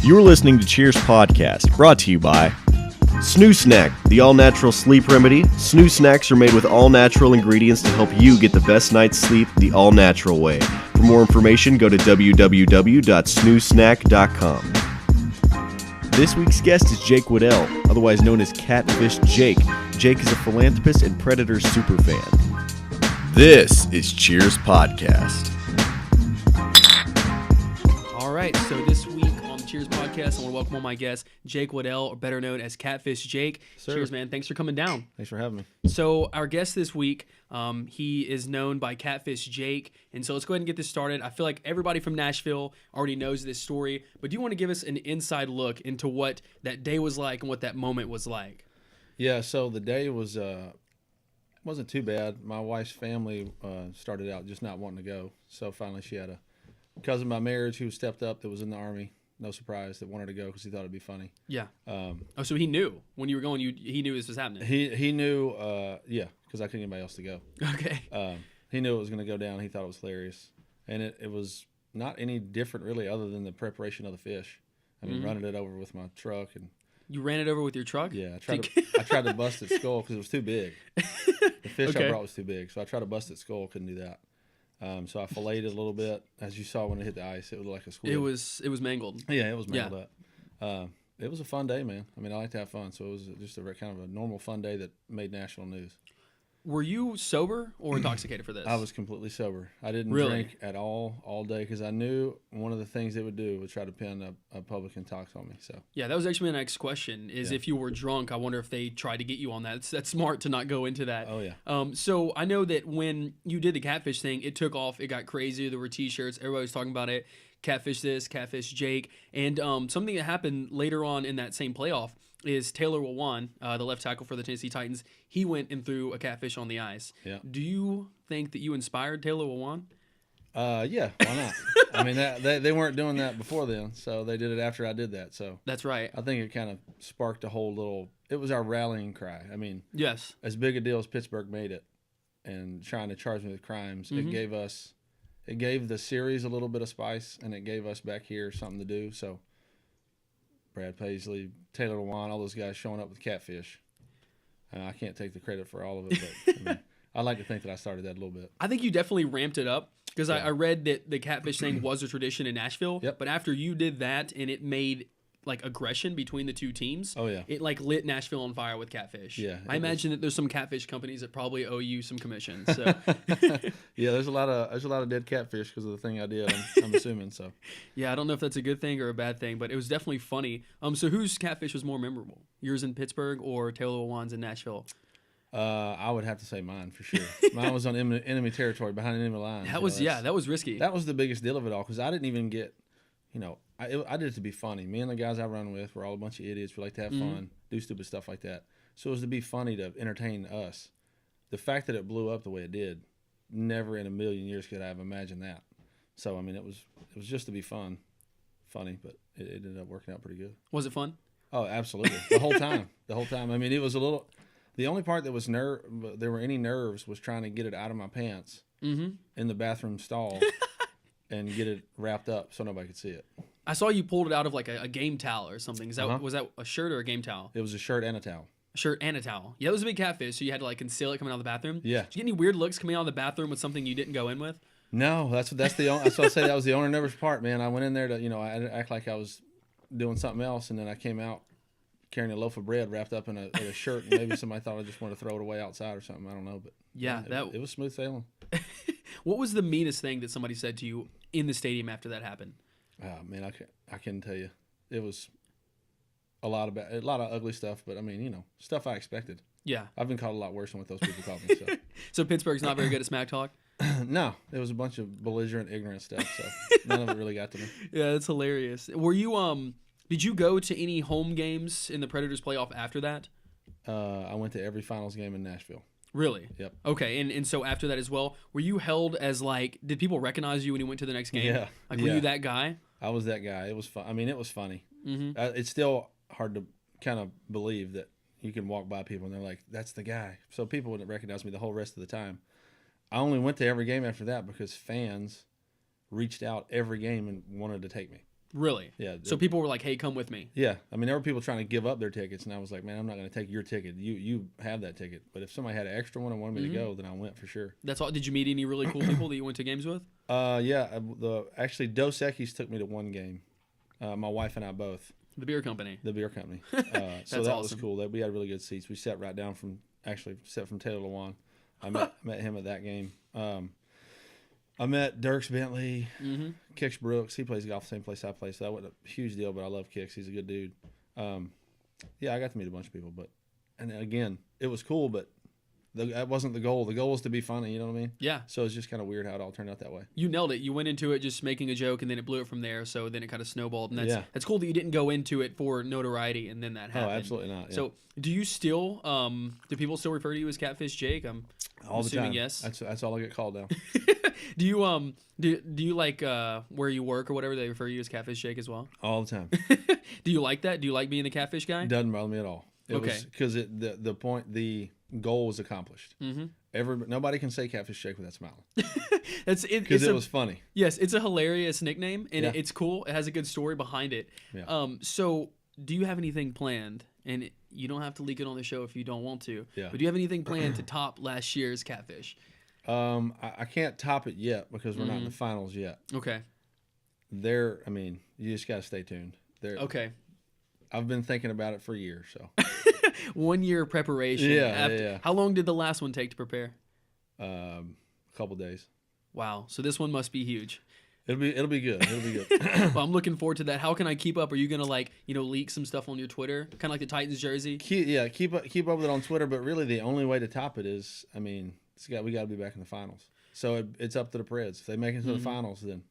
You're listening to Cheers Podcast, brought to you by Snoo Snack, the all-natural sleep remedy. Snoo Snacks are made with all-natural ingredients to help you get the best night's sleep the all-natural way. For more information, go to www.snoosnack.com. This week's guest is Jake Waddell, otherwise known as Catfish Jake. Jake is a philanthropist and Predator superfan. This is Cheers Podcast. All right, so this week on the Cheers Podcast, I want to welcome on my guest, Jake Waddell, or better known as Catfish Jake. Sir. Cheers, man. Thanks for coming down. Thanks for having me. So our guest this week, he is known by Catfish Jake, and so let's go ahead and get this started. I feel like everybody from Nashville already knows this story, but do you want to give us an inside look into what that day was like and what that moment was like? Yeah, so the day was wasn't too bad. My wife's family started out just not wanting to go, so finally she had a cousin by marriage who stepped up that was in the Army. No surprise, that wanted to go because he thought it'd be funny. Yeah. So he knew when you were going. He knew this was happening. He knew, yeah, because I couldn't get anybody else to go. Okay. He knew it was going to go down. He thought it was hilarious, and it was not any different really, other than the preparation of the fish. I mean, running it over with my truck and. You ran it over with your truck? Yeah, I tried to bust its skull because it was too big. The fish I brought was too big, so I tried to bust its skull. Couldn't do that. So I filleted it a little bit. As you saw when it hit the ice, it was like a squid. It was mangled. Yeah, it was mangled up. It was a fun day, man. I mean, I like to have fun, so it was just a kind of a normal fun day that made national news. Were you sober or intoxicated for this? I was completely sober. I didn't Really? drink at all day because I knew one of the things they would do was try to pin a public intox on me. So yeah, that was actually my next question. Is if you were drunk, I wonder if they tried to get you on that. That's smart to not go into that. Oh yeah. So I know that when you did the catfish thing, it took off. It got crazy. There were T-shirts. Everybody was talking about it. Catfish this, Catfish Jake, and something that happened later on in that same playoff is Taylor Lewan, the left tackle for the Tennessee Titans. He went and threw a catfish on the ice. Yeah. Do you think that you inspired Taylor Lewan? Yeah, why not? I mean, they weren't doing that before then, so they did it after I did that. So That's right. I think it kind of sparked a whole little. It was our rallying cry. I mean, Yes. as big a deal as Pittsburgh made it, and trying to charge me with crimes, it gave the series a little bit of spice, and it gave us back here something to do. So Brad Paisley, Taylor Lewan, all those guys showing up with catfish. I can't take the credit for all of it, but I mean, I like to think that I started that a little bit. I think you definitely ramped it up because I read that the catfish thing was a tradition in Nashville. Yep. But after you did that and it made like aggression between the two teams. Oh yeah. It like lit Nashville on fire with catfish. Yeah. I imagine that there's some catfish companies that probably owe you some commissions. So. Yeah, there's a lot of dead catfish because of the thing I did. I'm assuming so. Yeah, I don't know if that's a good thing or a bad thing, but it was definitely funny. So whose catfish was more memorable? Yours in Pittsburgh or Taylor Lewan's in Nashville? I would have to say mine for sure. Mine was on enemy territory, behind enemy lines. That was that was risky. That was the biggest deal of it all because I didn't even get, I did it to be funny. Me and the guys I run with were all a bunch of idiots. We like to have fun, do stupid stuff like that. So it was to be funny to entertain us. The fact that it blew up the way it did, never in a million years could I have imagined that. So I mean, it was just to be funny, but it ended up working out pretty good. Was it fun? Oh, absolutely. The whole time. I mean, it was a little. The only part that was there were any nerves was trying to get it out of my pants in the bathroom stall and get it wrapped up so nobody could see it. I saw you pulled it out of like a game towel or something. Was that a shirt or a game towel? It was a shirt and a towel. A shirt and a towel. Yeah, it was a big catfish, so you had to like conceal it coming out of the bathroom. Yeah. Did you get any weird looks coming out of the bathroom with something you didn't go in with? No, that's what I say. That was the only nervous part, man. I went in there to I act like I was doing something else, and then I came out carrying a loaf of bread wrapped up in a shirt, and maybe somebody thought I just wanted to throw it away outside or something. I don't know, but yeah, it was smooth sailing. What was the meanest thing that somebody said to you in the stadium after that happened? Oh man, I couldn't tell you. It was a lot of ugly stuff, but I mean, stuff I expected. Yeah, I've been called a lot worse than what those people called me. So, so Pittsburgh's not very good at smack talk. No, it was a bunch of belligerent, ignorant stuff. So none of it really got to me. Yeah, that's hilarious. Were you Did you go to any home games in the Predators playoff after that? I went to every finals game in Nashville. Really? Yep. Okay, and so after that as well, were you held as like, did people recognize you when you went to the next game? Yeah. Like, were you that guy? I was that guy. It was fun. I mean, it was funny. Mm-hmm. It's still hard to kind of believe that you can walk by people and they're like, that's the guy. So people wouldn't recognize me the whole rest of the time. I only went to every game after that because fans reached out every game and wanted to take me. Really? Yeah. So people were like, "Hey, come with me." Yeah. I mean, there were people trying to give up their tickets, and I was like, man, I'm not going to take your ticket. You have that ticket. But if somebody had an extra one and wanted me to go, then I went for sure. That's all. Did you meet any really cool people that you went to games with? Yeah. Actually, Dos Equis took me to one game. My wife and I both. The beer company. The beer company. So That's that awesome. was cool. We had really good seats. We sat right down from Taylor Lewan. I met him at that game. I met Dirks Bentley, Kix Brooks. He plays golf the same place I play, so that wasn't a huge deal, but I love Kix. He's a good dude. Yeah, I got to meet a bunch of people, and again, it was cool, but that wasn't the goal. The goal was to be funny, you know what I mean? Yeah. So it's just kind of weird how it all turned out that way. You nailed it. You went into it just making a joke, and then it blew it from there. So then it kind of snowballed, and that's cool that you didn't go into it for notoriety, and then that happened. Oh, absolutely not. Yeah. So do you still? Do people still refer to you as Catfish Jake? I'm all the assuming time. yes. That's all I get called now. Do you do you like where you work or whatever they refer you as Catfish Jake as well? All the time. Do you like that? Do you like being the catfish guy? Doesn't bother me at all. Okay. Because the goal was accomplished. Nobody can say Catfish Jake without smiling. Because it was funny. Yes, it's a hilarious nickname, and Yeah. it's cool. It has a good story behind it. Yeah. So do you have anything planned? And you don't have to leak it on the show if you don't want to. Yeah. But do you have anything planned to top last year's Catfish? I can't top it yet because we're not in the finals yet. Okay. I mean, you just got to stay tuned. Okay. I've been thinking about it for years, so. 1 year preparation. Yeah. How long did the last one take to prepare? A couple days. Wow. So this one must be huge. It'll be good. Well, I'm looking forward to that. How can I keep up? Are you gonna leak some stuff on your Twitter, kind of like the Titans jersey? Keep up with it on Twitter. But really, the only way to top it is, I mean, we got to be back in the finals. So it's up to the Preds. If they make it to the finals, then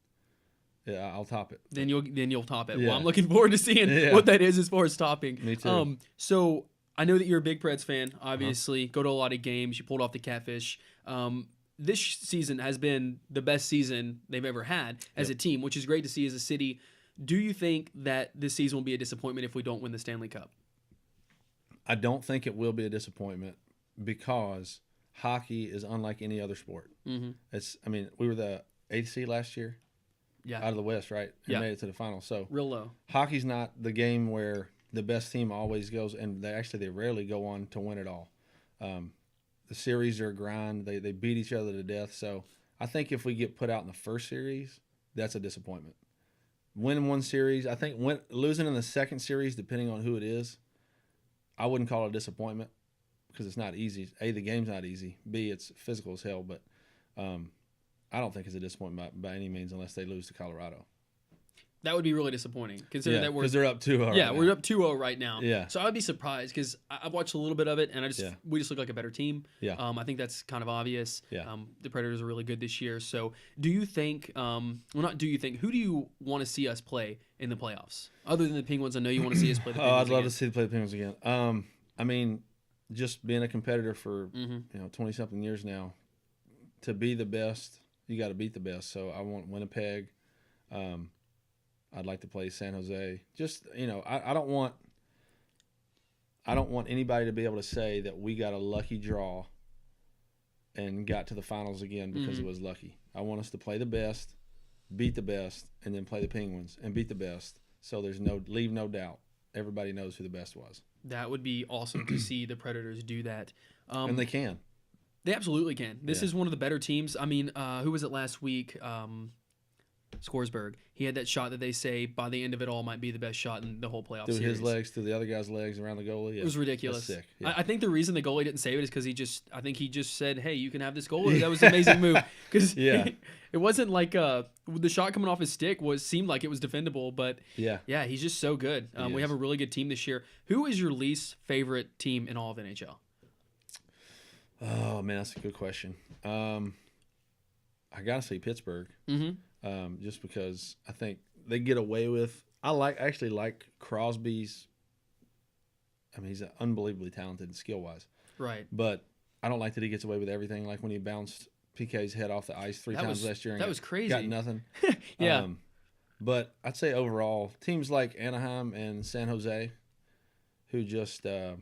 I'll top it. Then you'll top it. Yeah. Well, I'm looking forward to seeing what that is as far as topping. Me too. So I know that you're a big Preds fan. Obviously, go to a lot of games. You pulled off the Catfish. This season has been the best season they've ever had as a team, which is great to see as a city. Do you think that this season will be a disappointment if we don't win the Stanley Cup? I don't think it will be a disappointment because hockey is unlike any other sport. We were the 8th seed last year out of the West, right? And made it to the final. So real low. Hockey's not the game where the best team always goes, and they rarely go on to win it all. The series are a grind. They beat each other to death. So I think if we get put out in the first series, that's a disappointment. Winning one series, I think losing in the second series, depending on who it is, I wouldn't call it a disappointment because it's not easy. A, the game's not easy. B, it's physical as hell. But I don't think it's a disappointment by any means unless they lose to Colorado. That would be really disappointing, considering that because they're up 2-0. Yeah, we're up 2-0 right now. Yeah. So I would be surprised because I've watched a little bit of it, and we just look like a better team. Yeah. I think that's kind of obvious. Yeah. The Predators are really good this year. So do you think? Who do you want to see us play in the playoffs? Other than the Penguins, I know you want to see us play the Penguins. I'd love to see play the Penguins again. I mean, just being a competitor for 20-something years now, to be the best, you got to beat the best. So I want Winnipeg. I'd like to play San Jose. Just I don't want anybody to be able to say that we got a lucky draw and got to the finals again because it was lucky. I want us to play the best, beat the best, and then play the Penguins and beat the best. So there's leave no doubt. Everybody knows who the best was. That would be awesome to see the Predators do that. And they can. They absolutely can. This is one of the better teams. I mean, who was it last week? Scoresburg. He had that shot that they say by the end of it all might be the best shot in the whole playoff through series. His legs, through the other guy's legs, around the goalie. Yeah. It was ridiculous. That's sick. Yeah. I think the reason the goalie didn't save it is because he just said, "Hey, you can have this goalie." That was an amazing move because it wasn't like the shot coming off his stick seemed like it was defendable, but yeah, he's just so good. We have a really good team this year. Who is your least favorite team in all of NHL? Oh man, that's a good question. I gotta say Pittsburgh. Just because I think they get away with. I actually like Crosby's. I mean, he's unbelievably talented skill-wise. Right. But I don't like that he gets away with everything. Like when he bounced PK's head off the ice three times last year. That was crazy. Got nothing. Yeah. But I'd say overall, teams like Anaheim and San Jose, who just, I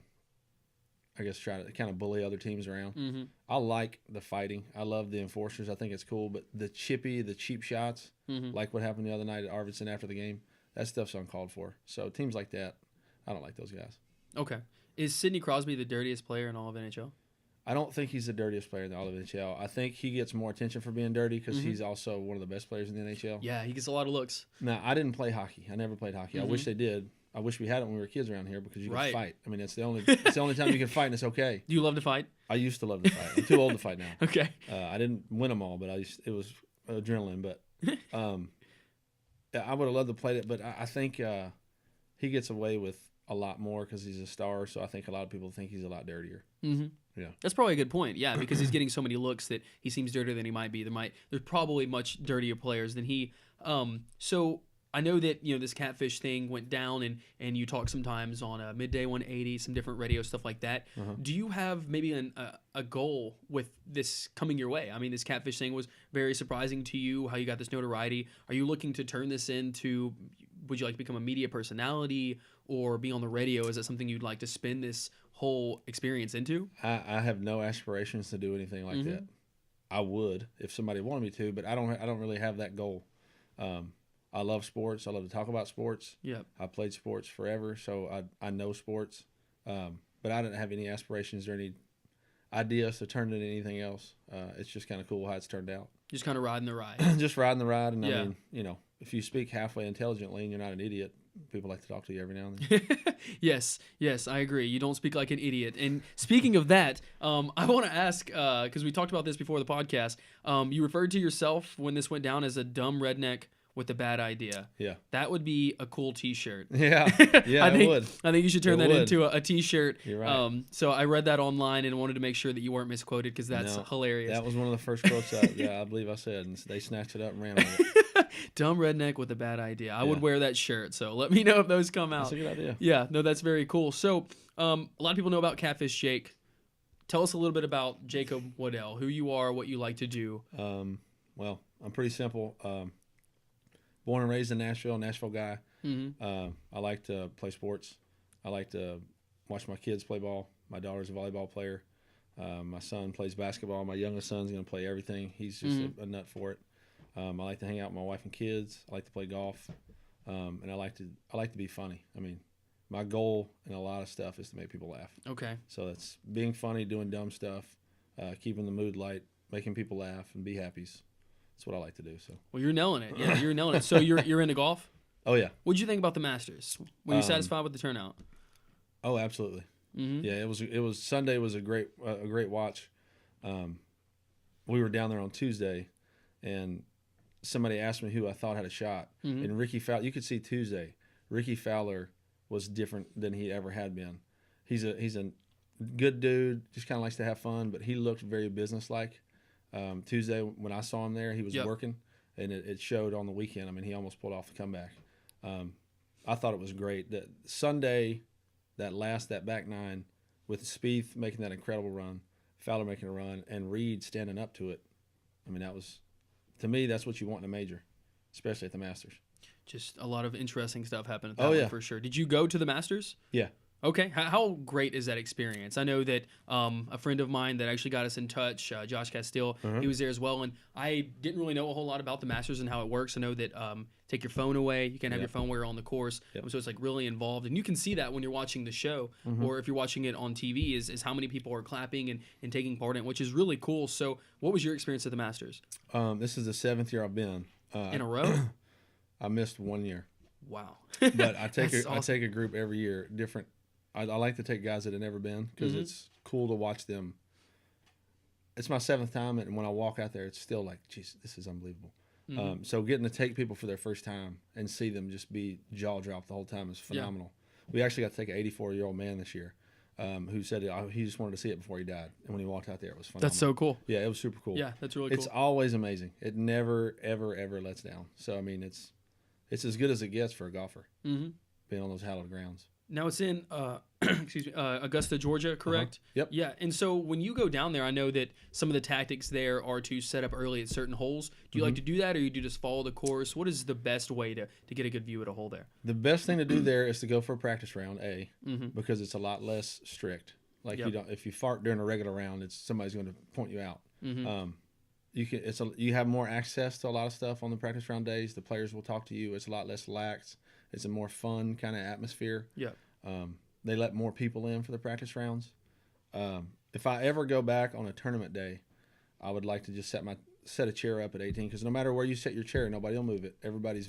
guess, try to kind of bully other teams around. I like the fighting. I love the enforcers. I think it's cool. But the cheap shots, like what happened the other night at Arvidsson after the game, that stuff's uncalled for. So teams like that, I don't like those guys. Okay. Is Sidney Crosby the dirtiest player in all of NHL? I don't think he's the dirtiest player in all of NHL. I think he gets more attention for being dirty because he's also one of the best players in the NHL. Yeah, he gets a lot of looks. Now, I didn't play hockey. I never played hockey. I wish they did. I wish we had it when we were kids around here because you could fight. I mean, it's the only time you can fight and it's okay. Do you love to fight? I used to love to fight. I'm too old to fight now. Okay. I didn't win them all, but it was adrenaline. But yeah, I would have loved to play it, but I think he gets away with a lot more because he's a star. So I think a lot of people think he's a lot dirtier. Mm-hmm. Yeah, that's probably a good point. Yeah, because he's getting so many looks that he seems dirtier than he might be. There's probably much dirtier players than he. So I know that this catfish thing went down, and you talk sometimes on Midday 180, some different radio stuff like that. Do you have maybe a goal with this coming your way? I mean, this catfish thing was very surprising to you. How you got this notoriety? Are you looking to turn this into? Would you like to become a media personality or be on the radio? Is that something you'd like to spin this whole experience into? I have no aspirations to do anything like that. I would if somebody wanted me to, but I don't really have that goal. I love sports. I love to talk about sports. Yep. I played sports forever, so I know sports. But I didn't have any aspirations or any ideas to turn it into anything else. It's just kind of cool how it's turned out. Just kind of riding the ride. Just riding the ride, and I mean, if you speak halfway intelligently and you're not an idiot, people like to talk to you every now and then. Yes, I agree. You don't speak like an idiot. And speaking of that, I want to ask, because we talked about this before the podcast, you referred to yourself when this went down as a dumb redneck with a bad idea. Yeah. That would be a cool T-shirt. Yeah, it would. I think you should turn that into a T-shirt. You're right. So I read that online and wanted to make sure that you weren't misquoted because that's hilarious. That was one of the first quotes I believe I said, and they snatched it up and ran with it. Dumb redneck with a bad idea. I would wear that shirt, so let me know if those come out. That's a good idea. Yeah, no, that's very cool. So a lot of people know about Catfish Jake. Tell us a little bit about Jacob Waddell, who you are, what you like to do. Well, I'm pretty simple. Born and raised in Nashville guy. I like to play sports. I like to watch my kids play ball. My daughter's a volleyball player. My son plays basketball. My youngest son's going to play everything. He's just a nut for it. I like to hang out with my wife and kids. I like to play golf, and I like to be funny. I mean, my goal in a lot of stuff is to make people laugh. Okay. So that's being funny, doing dumb stuff, keeping the mood light, making people laugh, and be happy. That's what I like to do. So. Well, you're nailing it. Yeah, you're nailing it. So you're into golf? Oh yeah. What'd you think about the Masters? Were you satisfied with the turnout? Oh, absolutely. Yeah, it was Sunday was a great watch. We were down there on Tuesday, and somebody asked me who I thought had a shot, and Ricky Fowler. You could see Tuesday, Ricky Fowler was different than he ever had been. He's a good dude, just kind of likes to have fun, but he looked very businesslike. Tuesday when I saw him there, he was working, and it showed on the weekend. I mean, he almost pulled off the comeback. I thought it was great. That Sunday, that back nine with Spieth making that incredible run, Fowler making a run, and Reed standing up to it. I mean, to me, that's what you want in a major, especially at the Masters. Just a lot of interesting stuff happened at that one for sure. Did you go to the Masters? Yeah. Okay. How great is that experience? I know that a friend of mine that actually got us in touch, Josh Castile, he was there as well. And I didn't really know a whole lot about the Masters and how it works. I know that take your phone away. You can't have your phone while you're on the course. So it's like really involved. And you can see that when you're watching the show or if you're watching it on TV is how many people are clapping and taking part in it, which is really cool. So what was your experience at the Masters? This is the 7th year I've been. In a row? I missed 1 year. Wow. But I take a group every year, different. I like to take guys that have never been because it's cool to watch them. It's my 7th time, and when I walk out there, it's still like, geez, this is unbelievable. So getting to take people for their first time and see them just be jaw dropped the whole time is phenomenal. Yeah. We actually got to take an 84-year-old man this year who said he just wanted to see it before he died, and when he walked out there, it was phenomenal. That's so cool. Yeah, it was super cool. Yeah, that's really cool. It's always amazing. It never, ever, ever lets down. So I mean, it's as good as it gets for a golfer being on those hallowed grounds. Now it's in Augusta, Georgia, correct? Yep. Yeah, and so when you go down there, I know that some of the tactics there are to set up early at certain holes. Do you like to do that, or you do just follow the course? What is the best way to get a good view at a hole there? The best thing to do there is to go for a practice round, because it's a lot less strict. Like if you fart during a regular round, somebody's going to point you out. You have more access to a lot of stuff on the practice round days. The players will talk to you. It's a lot less lax. It's a more fun kind of atmosphere. Yeah. They let more people in for the practice rounds. If I ever go back on a tournament day, I would like to just set a chair up at 18, because no matter where you set your chair, nobody will move it. Everybody's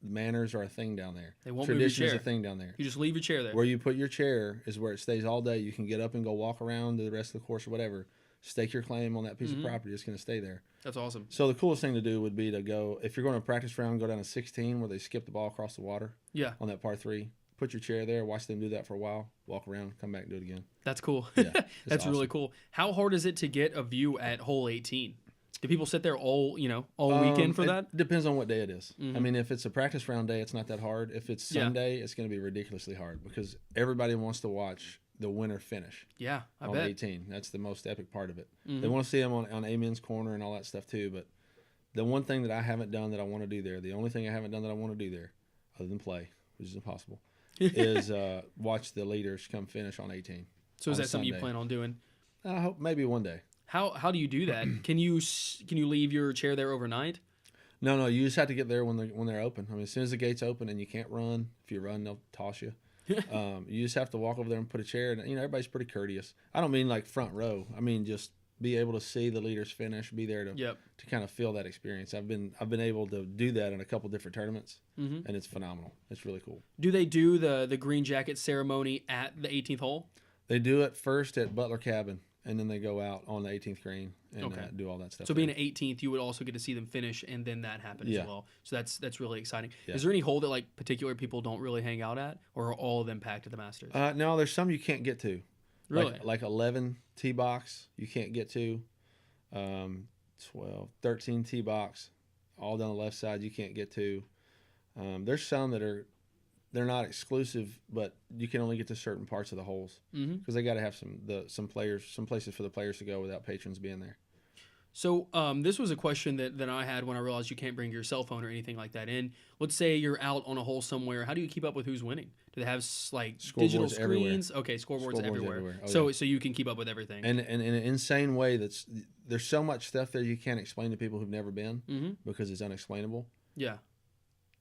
manners are a thing down there. They won't Tradition move your chair. is a thing down there. You just leave your chair there. Where you put your chair is where it stays all day. You can get up and go walk around to the rest of the course or whatever. Stake your claim on that piece of property. It's going to stay there. That's awesome. So the coolest thing to do would be to go, if you're going to a practice round, go down to 16 where they skip the ball across the water. Yeah. On that par 3. Put your chair there, watch them do that for a while, walk around, come back and do it again. That's cool. Yeah, That's awesome. really cool. How hard is it to get a view at hole 18? Do people sit there all weekend for that? It depends on what day it is. I mean, if it's a practice round day, it's not that hard. If it's Sunday, it's going to be ridiculously hard because everybody wants to watch the winner finish. Yeah, I on bet. 18. That's the most epic part of it. They want to see them on Amen's corner and all that stuff too. But the one thing that I haven't done that I want to do there, the only thing I haven't done that I want to do there, other than play, which is impossible, is watch the leaders come finish on 18. So is that something you Sunday. plan on doing? I hope maybe one day. How do you do that? Can you leave your chair there overnight? No, you just have to get there when they're open. I mean, as soon as the gates open and you can't run, if you run, they'll toss you. You just have to walk over there and put a chair. And everybody's pretty courteous. I don't mean like front row. I mean just be able to see the leaders finish. Be there to kind of feel that experience. I've been able to do that in a couple different tournaments, and it's phenomenal. It's really cool. Do they do the green jacket ceremony at the 18th hole? They do it first at Butler Cabin, and then they go out on the 18th green and do all that stuff. So being an 18th, you would also get to see them finish, and then that happen as well. So that's really exciting. Yeah. Is there any hole that like particular people don't really hang out at, or are all of them packed at the Masters? No, there's some you can't get to. Really? Like 11 tee box you can't get to. 13 tee box, all down the left side you can't get to. There's some that they're not exclusive, but you can only get to certain parts of the holes because they got to have some places for the players to go without patrons being there. So this was a question that I had when I realized you can't bring your cell phone or anything like that in. Let's say you're out on a hole somewhere. How do you keep up with who's winning? Do they have like digital screens? Everywhere. Okay, scoreboards everywhere. Oh, so you can keep up with everything. And in an insane way, there's so much stuff there you can't explain to people who've never been because it's unexplainable. Yeah.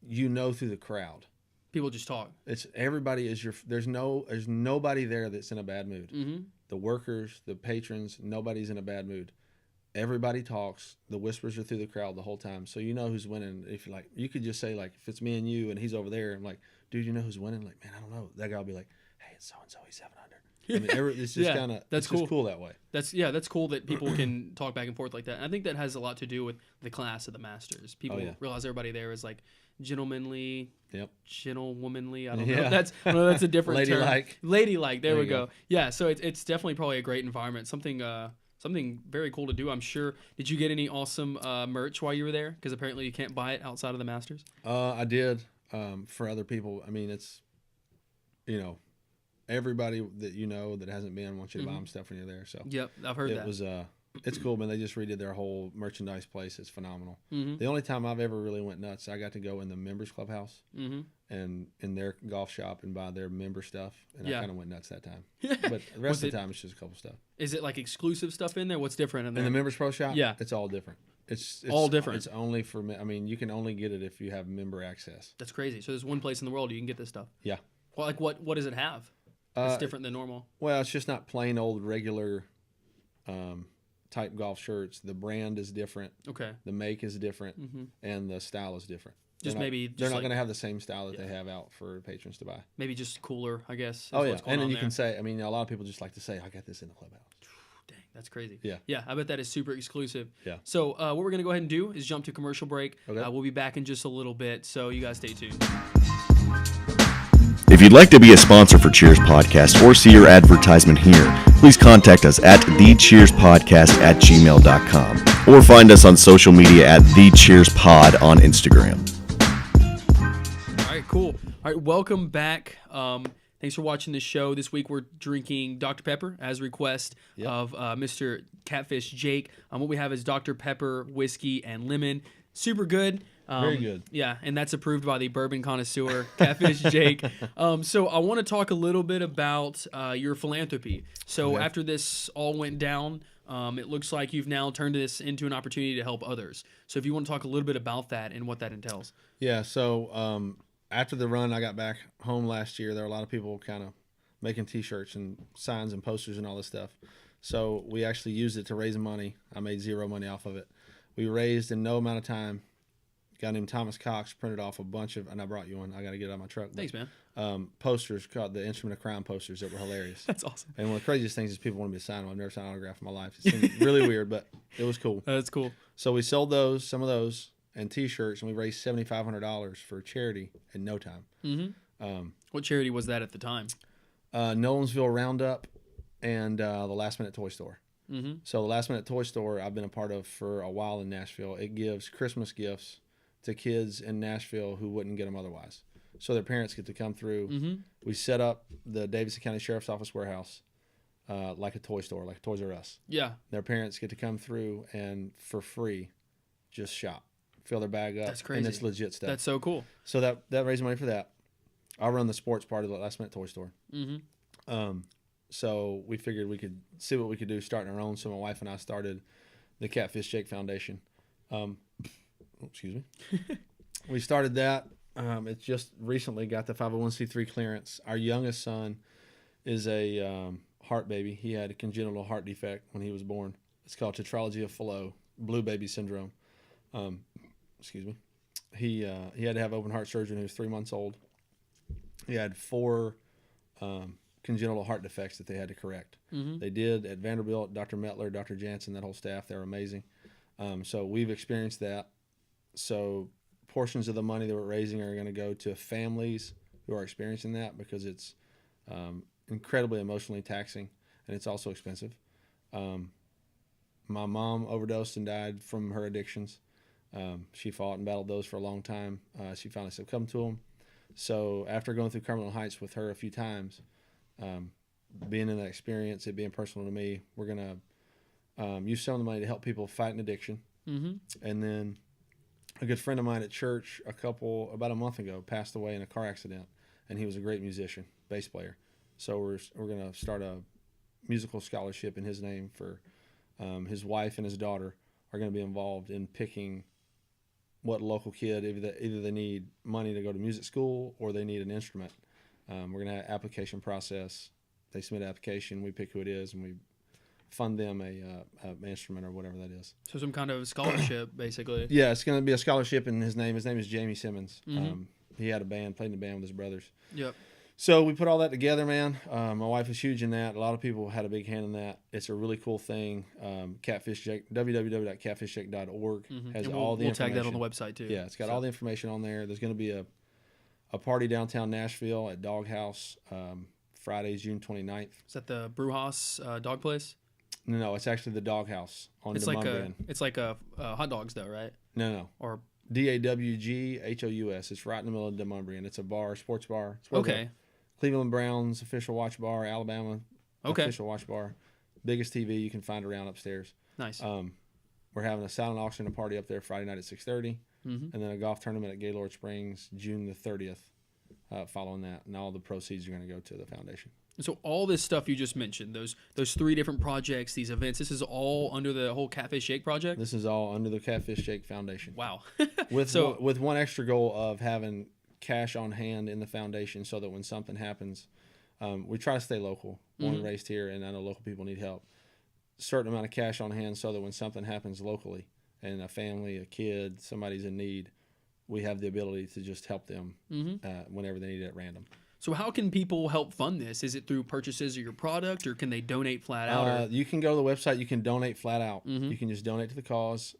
Through the crowd. People just talk. It's everybody is there's nobody there that's in a bad mood. The workers, the patrons, nobody's in a bad mood. Everybody talks. The whispers are through the crowd the whole time, so you know who's winning. If you could just say like, if it's me and you and he's over there, I'm like, dude, you know who's winning? Like, man, I don't know. That guy will be like, hey, it's so and so. He's 7 under. I mean, it's just kind of that's cool. Just cool that way. That's cool that people can talk back and forth like that. And I think that has a lot to do with the class of the Masters. People realize everybody there is like gentlemanly, gentlewomanly. I don't know. That's a different ladylike. Term. Ladylike. There we go. Yeah. So it's definitely probably a great environment. Something very cool to do, I'm sure. Did you get any awesome merch while you were there? Because apparently you can't buy it outside of the Masters. I did for other people. I mean, it's everybody that hasn't been wants you to buy them stuff when you're there. So yep, I've heard that. It was it's cool, man. They just redid their whole merchandise place. It's phenomenal. The only time I've ever really went nuts, I got to go in the members clubhouse and in their golf shop and buy their member stuff, and I kind of went nuts that time. But the rest of the time, it's just a couple stuff. Is it like exclusive stuff in there? What's different in there? In the members pro shop? Yeah, it's all different. It's all different. It's only for I mean, you can only get it if you have member access. That's crazy. So there's one place in the world you can get this stuff. Yeah. Well, like what does it have? It's different than normal. Well, it's just not plain old regular type golf shirts. The brand is different. Okay. The make is different, and the style is different. They're not going to have the same style that they have out for patrons to buy. Maybe just cooler, I guess. Oh yeah, and then you can say. I mean, a lot of people just like to say, "I got this in the clubhouse." Dang, that's crazy. Yeah. Yeah, I bet that is super exclusive. Yeah. So what we're gonna go ahead and do is jump to commercial break. Okay. We'll be back in just a little bit, so you guys stay tuned. If you'd like to be a sponsor for Cheers Podcast or see your advertisement here, please contact us at thecheerspodcast@gmail.com or find us on social media at thecheerspod on Instagram. All right, cool. All right, welcome back. Thanks for watching the show. This week we're drinking Dr. Pepper as request of Mr. Catfish Jake. What we have is Dr. Pepper, whiskey, and lemon. Super good. Very good. Yeah, and that's approved by the bourbon connoisseur, Catfish Jake. So I want to talk a little bit about your philanthropy. So after this all went down, it looks like you've now turned this into an opportunity to help others. So if you want to talk a little bit about that and what that entails. Yeah, so after the run, I got back home last year. There were a lot of people kind of making T-shirts and signs and posters and all this stuff. So we actually used it to raise money. I made zero money off of it. We raised in no amount of time. A guy named Thomas Cox printed off a bunch of, and I brought you one. I got to get it out of my truck. Thanks, man. Posters called the Instrument of Crown posters that were hilarious. That's awesome. And one of the craziest things is people want me to sign them. I've never signed an autograph in my life. It seemed really weird, but it was cool. That's cool. So we sold some of those, and T-shirts, and we raised $7,500 for charity in no time. Mm-hmm. What charity was that at the time? Nolensville Roundup and the Last Minute Toy Store. Mm-hmm. So the Last Minute Toy Store I've been a part of for a while in Nashville. It gives Christmas gifts to kids in Nashville who wouldn't get them otherwise. So their parents get to come through. Mm-hmm. We set up the Davidson County Sheriff's Office warehouse like a toy store, like Toys R Us. Yeah. Their parents get to come through and for free just shop, fill their bag up. That's crazy. And it's legit stuff. That's so cool. So that raised money for that. I run the sports part of the Last Minute Toy Store. Mm-hmm. So we figured we could see what we could do starting our own. So my wife and I started the Catfish Jake Foundation. Excuse me. We started that. It just recently got the 501c3 clearance. Our youngest son is a heart baby. He had a congenital heart defect when he was born. It's called tetralogy of Fallot, blue baby syndrome. Excuse me. He had to have open heart surgery when he was 3 months old. He had 4 congenital heart defects that they had to correct. Mm-hmm. They did at Vanderbilt, Dr. Mettler, Dr. Jansen, that whole staff. They're amazing. So we've experienced that. So portions of the money that we're raising are going to go to families who are experiencing that because it's incredibly emotionally taxing and it's also expensive. My mom overdosed and died from her addictions. She fought and battled those for a long time. She finally succumbed to them. So after going through Cumberland Heights with her a few times, being in that experience, it being personal to me, we're going to use some of the money to help people fight an addiction. Mm-hmm. And then a good friend of mine at church about a month ago passed away in a car accident, and he was a great musician, bass player. So we're going to start a musical scholarship in his name for his wife and his daughter are going to be involved in picking what local kid, either they need money to go to music school or they need an instrument. We're going to have an application process. They submit an application, we pick who it is, and we fund them an instrument or whatever that is. So some kind of scholarship, basically. Yeah, it's going to be a scholarship in his name. His name is Jamie Simmons. Mm-hmm. He had a band, played in a band with his brothers. Yep. So we put all that together, man. My wife is huge in that. A lot of people had a big hand in that. It's a really cool thing. Catfish Jake, www.catfishjake.org has all the information. We'll tag that on the website too. Yeah, it's got all the information on there. There's going to be a party downtown Nashville at Doghouse Friday, June 29th. Is that the Brewhouse dog place? No, it's actually the Doghouse on Demonbreun. It's like a hot dogs though, right? No. Or DAWGHOUS. It's right in the middle of Demonbreun. It's a bar, sports bar. It's okay. Cleveland Browns official watch bar, Alabama official watch bar. Biggest TV you can find around upstairs. Nice. We're having a silent auction and party up there Friday night at 6:30, and then a golf tournament at Gaylord Springs June the 30th. Following that, and all the proceeds are going to go to the foundation. So all this stuff you just mentioned, those 3 different projects, these events, this is all under the whole Catfish Jake project? This is all under the Catfish Jake Foundation. Wow. with one extra goal of having cash on hand in the foundation so that when something happens, we try to stay local. Born and raised here, and I know local people need help. Certain amount of cash on hand so that when something happens locally and a family, a kid, somebody's in need, we have the ability to just help them whenever they need it at random. So how can people help fund this? Is it through purchases of your product, or can they donate flat out? You can go to the website. You can donate flat out. You can just donate to the cause.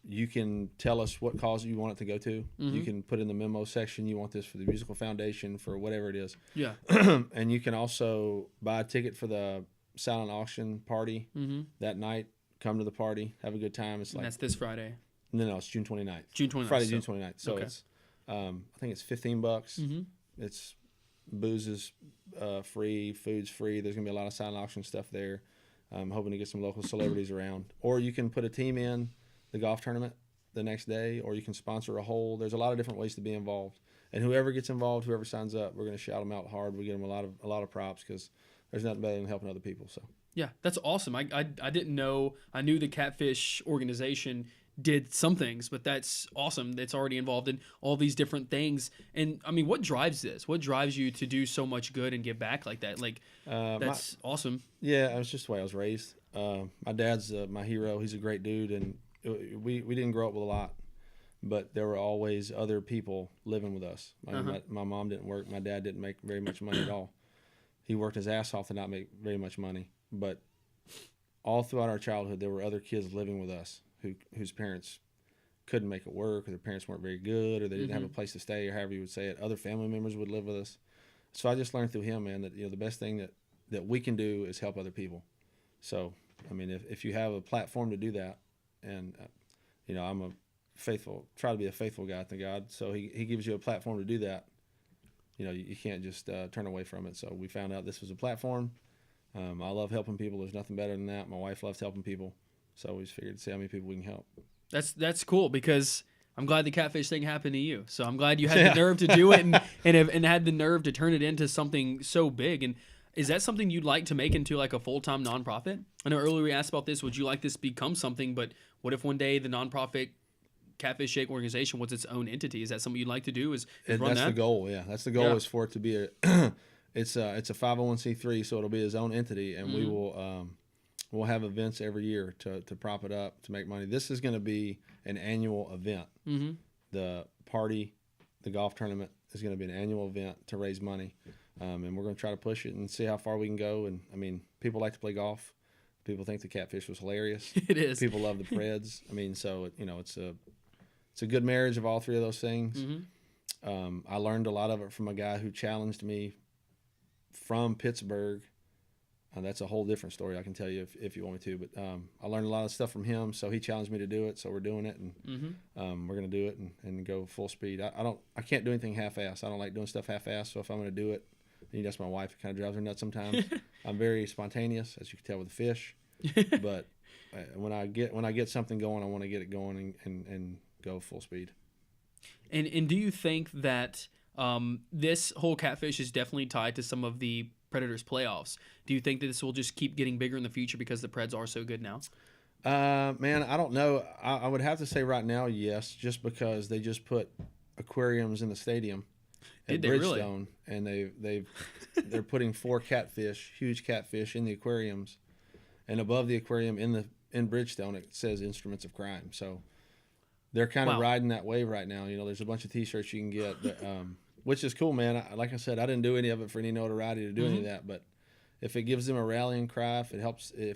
You can tell us what cause you want it to go to. You can put in the memo section you want this for the musical foundation, for whatever it is. Yeah. And you can also buy a ticket for the silent auction party that night. Come to the party. Have a good time. And that's this Friday. No, it's June 29th. June 29th. Friday, June 29th. So it's, I think it's $15. It's booze is free, food's free. There's gonna be a lot of silent auction stuff there. I'm hoping to get some local celebrities around. Or you can put a team in the golf tournament the next day, or you can sponsor a hole. There's a lot of different ways to be involved. And whoever gets involved, whoever signs up, we're gonna shout them out hard. We get them a lot of props because there's nothing better than helping other people. So yeah, that's awesome. I didn't know. I knew the Catfish organization did some things, but that's awesome. That's already involved in all these different things. And I mean, what drives this? What drives you to do so much good and give back like that? Like, that's awesome. Yeah, it was just the way I was raised. My dad's my hero. He's a great dude, and we didn't grow up with a lot, but there were always other people living with us. My mom didn't work. My dad didn't make very much money at all. He worked his ass off to not make very much money, but all throughout our childhood, there were other kids living with us whose parents couldn't make it work, or their parents weren't very good, or they didn't have a place to stay, or however you would say it. Other family members would live with us. So I just learned through him, man, that the best thing that we can do is help other people. So, I mean, if you have a platform to do that, and I'm try to be a faithful guy to God. So he gives you a platform to do that. You can't just turn away from it. So we found out this was a platform. I love helping people. There's nothing better than that. My wife loves helping people. So we just figured to see how many people we can help. That's cool, because I'm glad the catfish thing happened to you. So I'm glad you had the nerve to do it and had the nerve to turn it into something so big. And is that something you'd like to make into like a full-time nonprofit? I know earlier we asked about this. Would you like this to become something? But what if one day the nonprofit Catfish Jake organization was its own entity? Is that something you'd like to do? Is run that's that? the goal. Yeah, that's the goal. Is for it to be it's a 501c3, so it'll be his own entity, and we will we'll have events every year to prop it up, to make money. This is going to be an annual event. The party, the golf tournament is going to be an annual event to raise money, and we're going to try to push it and see how far we can go. And I mean, people like to play golf. People think the catfish was hilarious. It is. People love the Preds. I mean, so it's a good marriage of all three of those things. I learned a lot of it from a guy who challenged me from Pittsburgh. That's a whole different story I can tell you if you want me to. But I learned a lot of stuff from him, so he challenged me to do it. So we're doing it, and we're going to do it and go full speed. I can't do anything half-assed. I don't like doing stuff half-assed. So if I'm going to do it, and that's my wife. It kind of drives her nuts sometimes. I'm very spontaneous, as you can tell with the fish. But when I get something going, I want to get it going and go full speed. And do you think that this whole catfish is definitely tied to some of the Predators playoffs? Do you think that this will just keep getting bigger in the future because the Preds are so good now? Man, I don't know. I would have to say right now, yes, just because they just put aquariums in the stadium at Bridgestone, really? And they're putting 4 huge catfish in the aquariums, and above the aquarium in Bridgestone it says Instruments of Crime. So they're kind of riding that wave right now. There's a bunch of T-shirts you can get, but, which is cool, man. Like I said, I didn't do any of it for any notoriety to do any of that, but if it gives them a rallying cry, if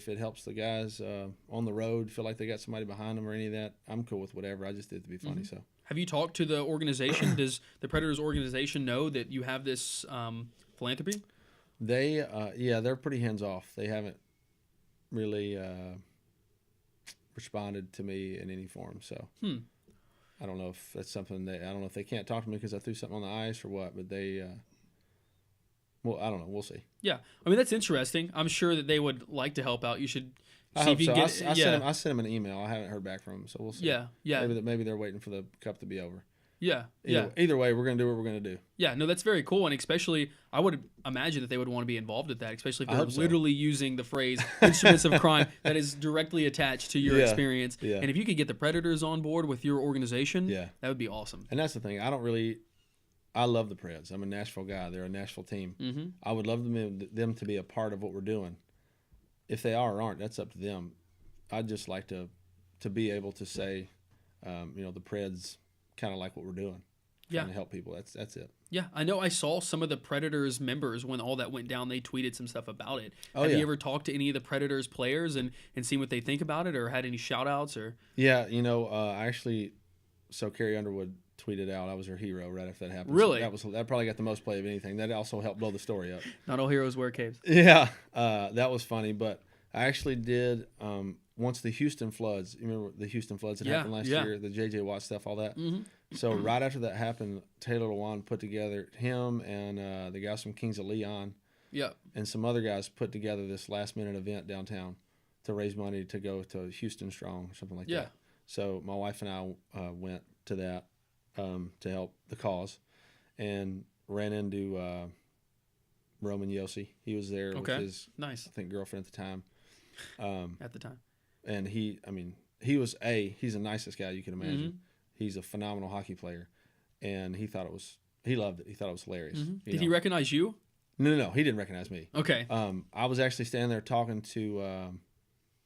it helps the guys on the road feel like they got somebody behind them or any of that, I'm cool with whatever. I just did it to be funny. So. Have you talked to the organization? Does the Predators organization know that you have this philanthropy? They're pretty hands off. They haven't really responded to me in any form. So I don't know if that's something I don't know if they can't talk to me because I threw something on the ice or what. But they, well, I don't know. We'll see. Yeah, I mean that's interesting. I'm sure that they would like to help out. You should. I hope so. I sent them an email. I haven't heard back from them, so we'll see. Yeah. Maybe they're waiting for the cup to be over. Either way, we're gonna do what we're gonna do. Yeah, no, that's very cool, and especially I would imagine that they would want to be involved with that, especially if they're literally using the phrase "instruments of crime" that is directly attached to your experience. Yeah. And if you could get the Predators on board with your organization, that would be awesome. And that's the thing. I love the Preds. I'm a Nashville guy. They're a Nashville team. I would love them to be a part of what we're doing. If they are or aren't, that's up to them. I'd just like to be able to say, the Preds kind of like what we're doing, trying to help people. That's it. Yeah, I know. I saw some of the Predators members when all that went down. They tweeted some stuff about it. Have you ever talked to any of the Predators players and seen what they think about it, or had any shout outs? Or Carrie Underwood tweeted out I was her hero right after that happened. Really? So that probably got the most play of anything. That also helped blow the story up. Not all heroes wear capes. Yeah, that was funny. But I actually did once the Houston floods. You remember the Houston floods that happened last year, the J.J. Watt stuff, all that. So right after that happened, Taylor Lewan put together, him and the guys from Kings of Leon, and some other guys put together this last minute event downtown to raise money to go to Houston Strong or something like that. So my wife and I went to that to help the cause, and ran into Roman Yossi. He was there with his, I think, girlfriend at the time. At the time. And he's the nicest guy you can imagine. He's a phenomenal hockey player, and he loved it. He thought it was hilarious. Did he recognize you? No, he didn't recognize me. Okay. I was actually standing there talking to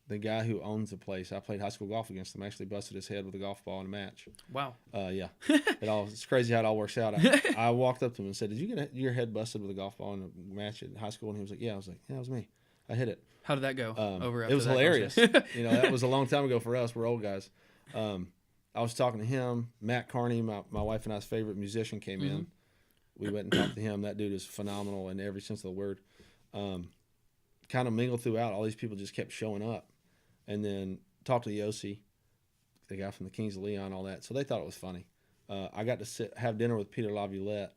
the guy who owns the place. I played high school golf against him. I actually busted his head with a golf ball in a match. Wow. Yeah. It's crazy how it all works out. I walked up to him and said, "Did you get your head busted with a golf ball in a match in high school?" And he was like, "Yeah." I was like, "Yeah, it was me. I hit it." How did that go? It was hilarious. That was a long time ago for us. We're old guys. I was talking to him. Matt Carney, my wife and I's favorite musician, came in. We went and talked to him. That dude is phenomenal in every sense of the word. Kind of mingled throughout. All these people just kept showing up. And then talked to Yossi, the guy from the Kings of Leon, all that. So they thought it was funny. I got to have dinner with Peter Laviolette,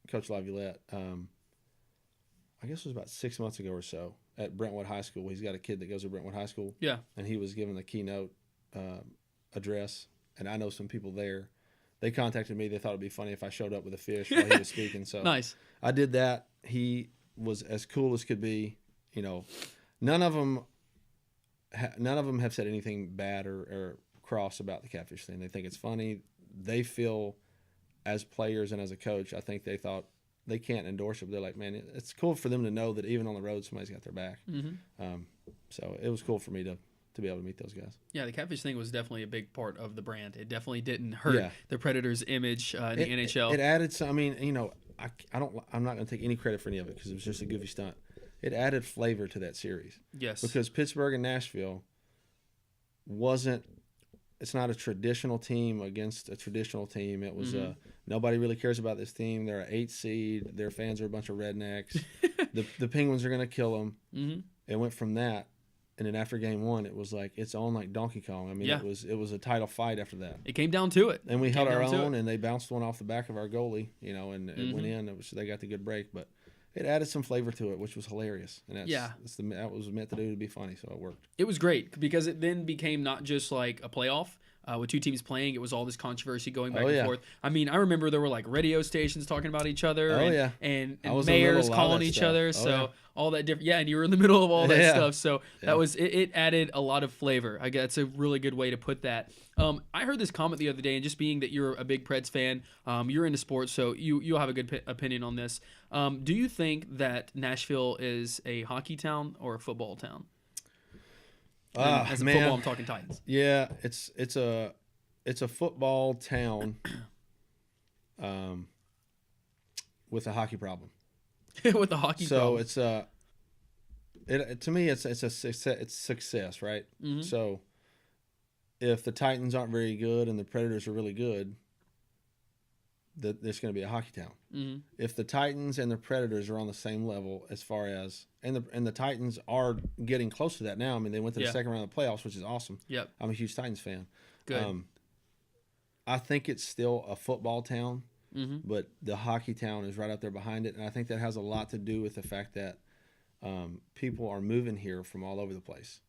Coach Laviolette, I guess it was about 6 months ago or so at Brentwood High School. He's got a kid that goes to Brentwood High School. Yeah. And he was giving the keynote address, and I know some people there. They contacted me. They thought it'd be funny if I showed up with a fish while he was speaking. So nice. I did that. He was as cool as could be. None of them have said anything bad or cross about the catfish thing. They think it's funny. They feel, as players and as a coach, I think they thought they can't endorse it, but they're like, man, it's cool for them to know that even on the road, somebody's got their back. So it was cool for me to be able to meet those guys. Yeah, the catfish thing was definitely a big part of the brand. It definitely didn't hurt the Predators' image in the NHL. It added some. I mean, I'm not going to take any credit for any of it because it was just a goofy stunt. It added flavor to that series. Yes. Because Pittsburgh and Nashville it's not a traditional team against a traditional team. It was nobody really cares about this team. They're an 8 seed. Their fans are a bunch of rednecks. the Penguins are going to kill them. It went from that, and then after game 1, it was like it's on like Donkey Kong. I mean, it was a title fight after that. It came down to it. And we held our own, and they bounced one off the back of our goalie, and it went in. They got the good break, but it added some flavor to it, which was hilarious. And that was meant to do to be funny, so it worked. It was great because it then became not just like a playoff with 2 teams playing. It was all this controversy going back and forth. I mean, I remember there were like radio stations talking about each other and mayors calling each other. All that different. Yeah, and you were in the middle of all that stuff. So that was it added a lot of flavor. I guess that's a really good way to put that. I heard this comment the other day, and just being that you're a big Preds fan, you're into sports, so you'll have a good opinion on this. Do you think that Nashville is a hockey town or a football town? As a football, I'm talking Titans. Yeah, it's a football town with a hockey problem. With a hockey problem. So to me it's success, right? So if the Titans aren't very good and the Predators are really good, there's going to be a hockey town. If the Titans and the Predators are on the same level as far as and the Titans are getting close to that now. I mean, they went to the second round of the playoffs, which is awesome. Yep. I'm a huge Titans fan. Good. I think it's still a football town, but the hockey town is right up there behind it, and I think that has a lot to do with the fact that people are moving here from all over the place.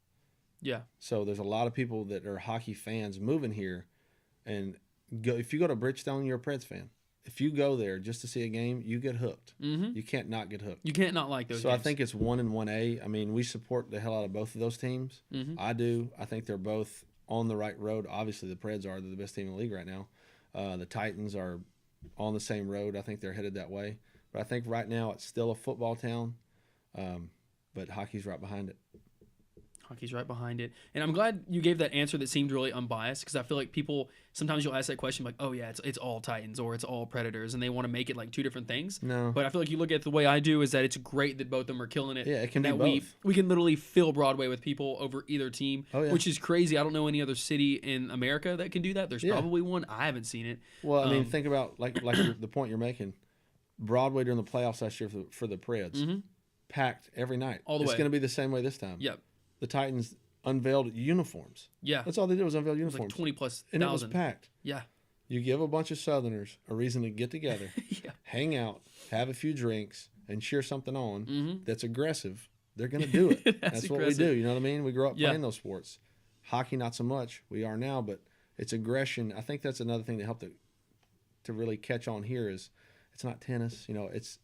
Yeah. So there's a lot of people that are hockey fans moving here, and if you go to Bridgestone, you're a Preds fan. If you go there just to see a game, you get hooked. You can't not get hooked. You can't not like those So games. I think it's 1 and 1A. I mean, we support the hell out of both of those teams. I do. I think they're both on the right road. Obviously, the Preds are. They're the best team in the league right now. The Titans are on the same road. I think they're headed that way. But I think right now it's still a football town, but hockey's right behind it. Hockey's right behind it. And I'm glad you gave that answer that seemed really unbiased, because I feel like people, sometimes you'll ask that question like, oh yeah, it's all Titans or it's all Predators, and they want to make it like 2 different things. No. But I feel like you look at it the way I do, is that it's great that both of them are killing it. Yeah, it can be that both. We can literally fill Broadway with people over either team, which is crazy. I don't know any other city in America that can do that. There's probably one. I haven't seen it. Well, I mean, think about like the point you're making. Broadway during the playoffs last year for the Preds, packed every night. All the way. It's going to be the same way this time. Yep. The Titans unveiled uniforms. Yeah. That's all they did was unveil uniforms. Like 20 plus and thousand. It was packed. Yeah. You give a bunch of Southerners a reason to get together, hang out, have a few drinks, and cheer something on that's aggressive. They're going to do it. That's what we do. You know what I mean? We grew up playing those sports. Hockey, not so much. We are now, but it's aggression. I think that's another thing that helped to really catch on here is It's not tennis.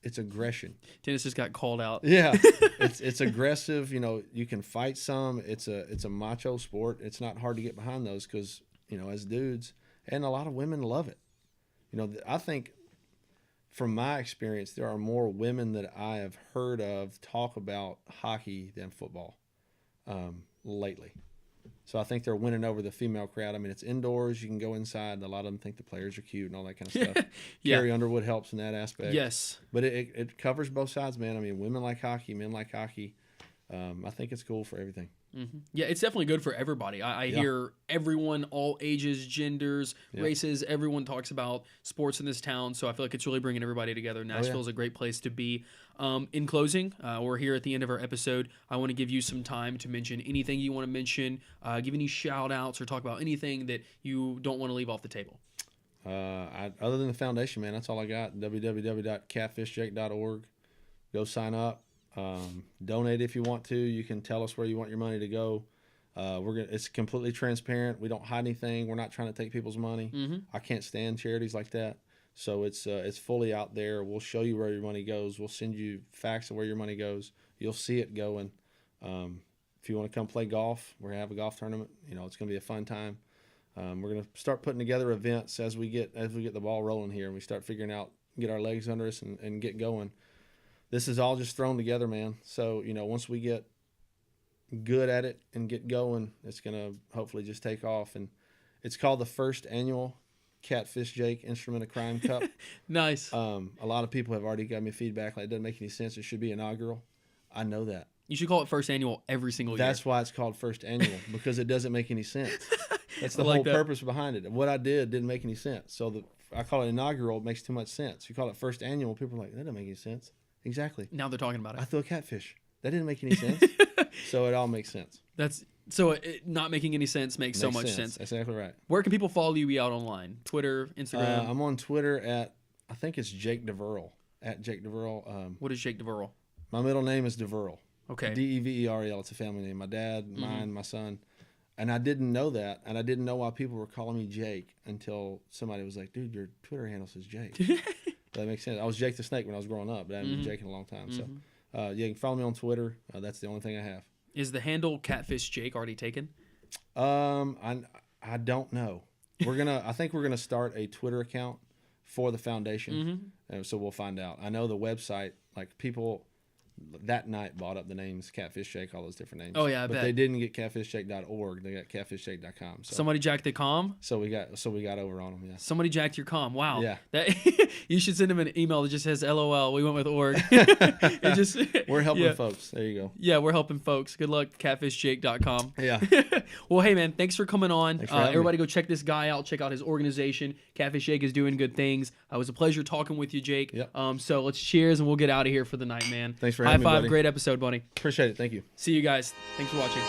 It's aggression. Tennis just got called out. Yeah, it's aggressive. You can fight some. It's a macho sport. It's not hard to get behind those because as dudes, and a lot of women love it. I think from my experience, there are more women that I have heard of talk about hockey than football lately. So I think they're winning over the female crowd. I mean, it's indoors. You can go inside. A lot of them think the players are cute and all that kind of stuff. Yeah. Carrie Underwood helps in that aspect. Yes. But it covers both sides, man. I mean, women like hockey, men like hockey. I think it's cool for everything. Mm-hmm. Yeah, it's definitely good for everybody. I hear everyone, all ages, genders, races, everyone talks about sports in this town. So I feel like it's really bringing everybody together. Nashville is a great place to be. In closing, we're here at the end of our episode. I want to give you some time to mention anything you want to mention, give any shout outs or talk about anything that you don't want to leave off the table. Other than the foundation, man, that's all I got. www.catfishjake.org. Go sign up. Donate if you want to. You can tell us where you want your money to go. It's completely transparent. We don't hide anything. We're not trying to take people's money. Mm-hmm. I can't stand charities like that. So it's fully out there. We'll show you where your money goes. We'll send you facts of where your money goes. You'll see it going. If you want to come play golf, we're gonna have a golf tournament. It's gonna be a fun time. We're gonna start putting together events as we get the ball rolling here, and we start figuring out, get our legs under us and get going. This is all just thrown together, man. So, once we get good at it and get going, it's going to hopefully just take off. And it's called the first annual Catfish Jake Instrument of Crime Cup. Nice. A lot of people have already given me feedback like it doesn't make any sense. It should be inaugural. I know that. You should call it first annual every single year. That's why it's called first annual, because it doesn't make any sense. That's the whole purpose behind it. What I did didn't make any sense. So I call it inaugural. It makes too much sense. You call it first annual, people are like, that doesn't make any sense. Exactly. Now they're talking about it. I threw a catfish. That didn't make any sense. So it all makes sense. Not making any sense makes so much sense. That's exactly right. Where can people follow you out online? Twitter, Instagram? I'm on Twitter I think it's Jake DeVerl, at Jake DeVerl. What is Jake DeVerl? My middle name is DeVerl. Okay. Deverl. It's a family name. My dad, mine, my son. And I didn't know that. And I didn't know why people were calling me Jake until somebody was like, dude, your Twitter handle says Jake. That makes sense. I was Jake the Snake when I was growing up, but I haven't been Jake in a long time. So, you can follow me on Twitter. That's the only thing I have. Is the handle Catfish Jake already taken? I don't know. I think we're gonna start a Twitter account for the foundation, so we'll find out. I know the website, like people that night bought up the names Catfish Jake, all those different names. Oh yeah, I but bet. They didn't get catfishjake.org. They got catfishjake.com. So. Somebody jacked the comm. So we got over on them. Yeah. Somebody jacked your comm. Wow. Yeah. You should send them an email that just says LOL. We went with org. We're helping folks. There you go. Yeah, we're helping folks. Good luck. Catfishjake.com. Yeah. Well, hey man, thanks for coming on. Thanks for having everybody me. Go check this guy out. Check out his organization. Catfish Jake is doing good things. It was a pleasure talking with you, Jake. Yep. So let's cheers and we'll get out of here for the night, man. Thanks for having me, High five. buddy. Great episode, buddy. Appreciate it. Thank you. See you guys. Thanks for watching.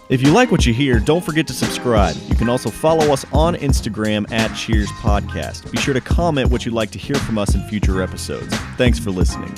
If you like what you hear, don't forget to subscribe. You can also follow us on Instagram at Cheers Podcast. Be sure to comment what you'd like to hear from us in future episodes. Thanks for listening.